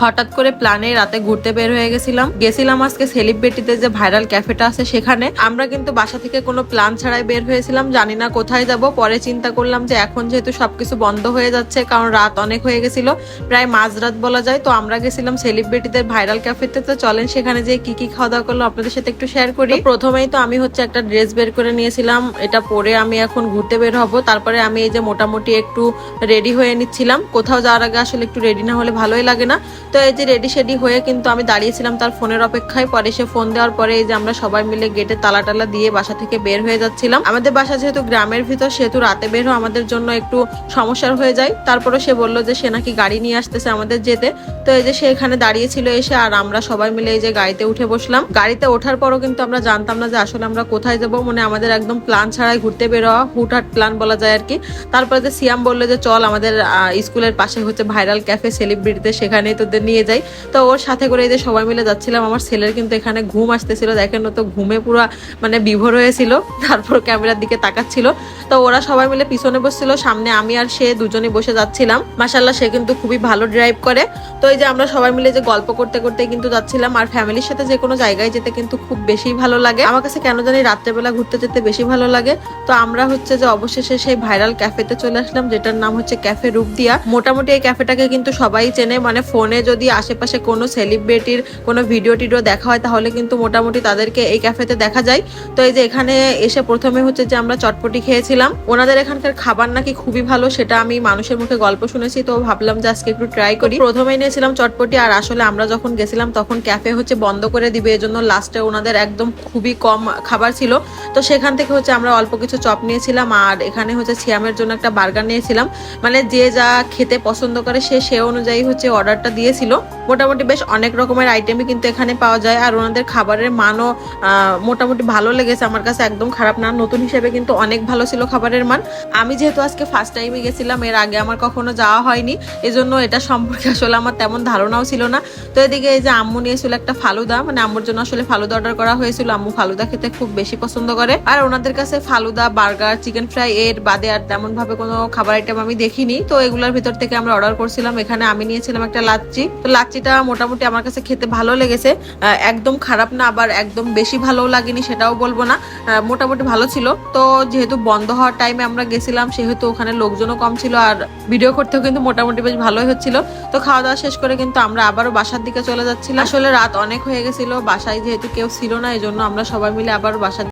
হঠাৎ করে প্ল্যানে রাতে ঘুরতে বের হয়ে গেছিলাম আজকে সেলিব্রিটিতে যে ভাইরাল ক্যাফেটা আছে সেখানে। আমরা কিন্তু বাসা থেকে কোনো প্ল্যান ছাড়াই বের হয়েছিলাম, জানি না কোথায় যাব। পরে চিন্তা করলাম যে এখন যেহেতু সবকিছু বন্ধ হয়ে যাচ্ছে, কারণ রাত অনেক হয়ে গেছিল, প্রায় মাঝরাত বলা যায়, তো আমরা গেছিলাম সেলিব্রিটিদের ভাইরাল ক্যাফেতে। তো চলেন সেখানে যে কি কি খাওয়া দাওয়া করলো আপনাদের সাথে একটু শেয়ার করি। প্রথমেই তো আমি হচ্ছে একটা ড্রেস বের করে নিয়েছিলাম, এটা পরে আমি এখন ঘুরতে বের হব। তারপরে আমি এই যে মোটামুটি একটু রেডি হয়ে নিচ্ছিলাম, কোথাও যাওয়ার আগে আসলে একটু রেডি না হলে ভালোই লাগে না। তো এই যে রেডি শেডি হয়ে কিন্তু আমি দাঁড়িয়েছিলাম তার ফোনের অপেক্ষায়। পরে সে ফোন দেওয়ার পরে এই যে আমরা সবাই মিলে গেটে তালা টালা দিয়ে বাসা থেকে বের হয়ে যাচ্ছিলাম। আমাদের বাসা যেহেতু গ্রামের ভিতর, সেহেতু রাতে বের হওয়া আমাদের জন্য একটু সমস্যার হয়ে যায়। তারপরে সে বললো যে সে নাকি গাড়ি নিয়ে আসতেছে আমাদের যেতে। তো এই যে সে এখানে দাঁড়িয়েছিল এসে, আর আমরা সবাই মিলে এই যে গাড়িতে উঠে বসলাম। গাড়িতে ওঠার পরও কিন্তু আমরা জানতাম না যে আসলে আমরা কোথায় যাবো, মানে আমাদের একদম প্ল্যান ছাড়াই ঘুরতে বের হওয়া, হুটহাট প্ল্যান বলা যায় আর কি। তারপরে যে সিয়াম বললো যে চল আমাদের স্কুলের পাশে হচ্ছে ভাইরাল ক্যাফে সেলিব্রিটিতে, সেখানেই তোদের নিয়ে যাই। তো ওর সাথে করে এই যে সবাই মিলে যাচ্ছিলাম। আমার ছেলের কিন্তু এখানে ঘুম আসতেছিল, দেখেন তো ঘুমে পুরো মানে বিভোর হয়েছিল, তারপর ক্যামেরার দিকে তাকাচ্ছিল। তো ওরা সবাই মিলে পিছনে বসছিল, সামনে আমি আর সে দুজনে বসে যাচ্ছিলাম। মাশাআল্লাহ সে কিন্তু খুবই ভালো ড্রাইভ করে। তো এই যে আমরা সবাই মিলে যে গল্প করতে করতে কিন্তু যাচ্ছিলাম। আর ফ্যামিলির সাথে যে কোনো জায়গায় যেতে কিন্তু খুব বেশি ভালো লাগে, আমার কাছে কেন জানি রাত্রেবেলা ঘুরতে যেতে বেশি ভালো লাগে। তো আমরা হচ্ছে যে অবশেষে সেই ভাইরাল ক্যাফেতে চলে আসলাম, যেটার নাম হচ্ছে ক্যাফে রূপদিয়া। মোটামুটি এই ক্যাফেটাকে কিন্তু সবাই চেনে, মানে ফোনে যদি আশেপাশে কোনো সেলিব্রিটির কোনো ভিডিও টিডিও দেখা হয় তাহলে কিন্তু মোটামুটি তাদেরকে এই ক্যাফেতে দেখা যায়। তো এই যে এখানে এসে প্রথমে হচ্ছে যে আমরা চটপটি খেয়েছিলাম। ওনাদের এখানকার খাবার নাকি খুবই ভালো, সেটা আমি মানুষের মুখে গল্প শুনেছি, তো ভাবলাম যে আজকে একটু ট্রাই করি। প্রথমেই নিয়েছিলাম চটপটি, আর আসলে আমরা যখন গেছিলাম তখন ক্যাফে হচ্ছে বন্ধ করে দিবে, এজন্য লাস্টে ওনাদের একদম খুবই কম খাবার ছিল। তো সেখান থেকে হচ্ছে আমরা অল্প কিছু চপ নিয়েছিলাম, আর এখানে হচ্ছে সিয়ামের জন্য একটা বার্গার নিয়েছিলাম। মানে যে যা খেতে পছন্দ করে সে অনুযায়ী হচ্ছে অর্ডারটা দিয়েছিল। মোটামুটি বেশ অনেক রকমের আইটেমই কিন্তু এখানে পাওয়া যায়, আর ওনাদের খাবারের মানও মোটামুটি ভালো লেগেছে আমার কাছে, একদম খারাপ না। নতুন হিসেবে কিন্তু অনেক ভালো ছিল খাবারের মান। আমি যেহেতু আজকে ফার্স্ট টাইমে গেছিলাম, এর আগে আমার কখনো যাওয়া হয়নি, এজন্য এটা সম্পর্কে আসলে আমার তেমন ধারণাও ছিল না। তো এদিকে এই যে আম্মু নিয়েছিল একটা ফালুদা, মানে আম্মুর জন্য আসলে ফালুদা অর্ডার করা হয়েছিল। আম্মু ফালুদা খেতে খুব বেশি পছন্দ করে, আর ওনাদের কাছে ফালুদা, বার্গার, চিকেন ফ্রাই এর বাদে আর তেমন ভাবে কোনো খাবার আইটেম আমি দেখিনি। তো এগুলোর ভিতর থেকে আমরা অর্ডার করছিলাম। এখানে আমি নিয়েছিলাম একটা লাচ্ছি। তো লাচ্ছিটা মোটামুটি আমার কাছে খেতে ভালো লেগেছে, একদম খারাপ না, আবার একদম বেশি ভালো লাগেনি সেটাও বলবো না, মোটামুটি ভালো ছিল। তো যেহেতু বন্ধ হওয়ার টাইমে আমরা গেছিলাম, সেহেতু ওখানে লোকজনও কম ছিল, আর ভিডিও করতেও কিন্তু মোটামুটি বেশ ভালোই হচ্ছিল। তো খাওয়া দাওয়া শেষ করে কিন্তু আমরা আবারও বাসার দিকে চলে যাচ্ছিলাম। আসলে রাত অনেক হয়ে গেছিল, বাসায় যেহেতু কেউ ছিল না, এই জন্য আমরা সবাই মিলে আবার বাসার